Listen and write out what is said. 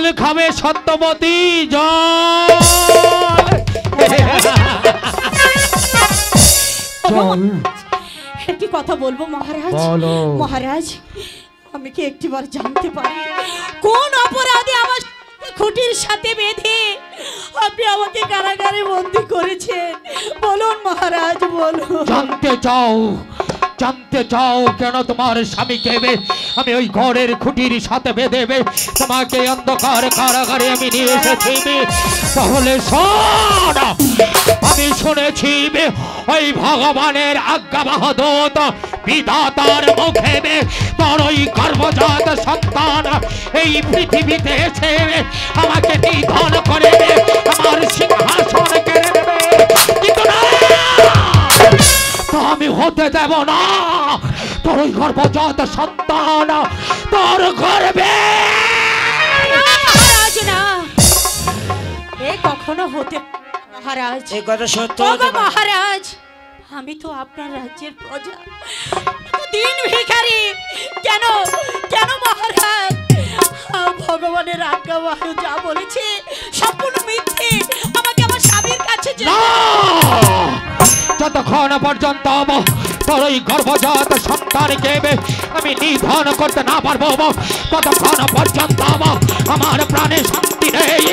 জল খাবে সত্যবতী জল। একটি কথা বলবো মহারাজ। মহারাজ, আমি কি একটিবার জানতে পারি কোন অপরাধে আমার খুঁটির সাথে বেঁধে আপনি আমাকে কারাগারে বন্দি করেছেন? বলুন মহারাজ, বলুন। জানতে চাও কেন তোমার স্বামীকে আমি ওই ঘরের খুঁটির সাথে বেঁধে তোমাকে অন্ধকার কারাগারে আমি নিয়ে এসেছি? তাহলে শোন, আমি শুনেছি ওই ভগবানের আজ্ঞাবহ দূত বিধাতার মুখে তোর ওই গর্ভজাত সন্তান এই পৃথিবীতে এসে আমাকে নিধন করে আমার সিংহাসন কেড়ে নেবে, কিন্তু না, আমি হতে দেব না। তোর ওই গর্ভজাত সন্তান তোর গর্বে মহারাজ না, এ কখনো হতে মহারাজ, এই কথা সত্য মহারাজ। আমি তো আপনার রাজ্যের প্রজা, দিন ভিখারি। কেন কেন মহারাজ? ভগবানের আজ্ঞা যা বলেছে সম্পূর্ণ মিথ্যে। আমাকে আমার স্বামীর কাছে যতক্ষণ পর্যন্ত তোর ওই গর্ভজাত সন্তানকে আমি নিধন করতে না পারবো ততক্ষণ পর্যন্ত আমার প্রাণে শান্তি নেই।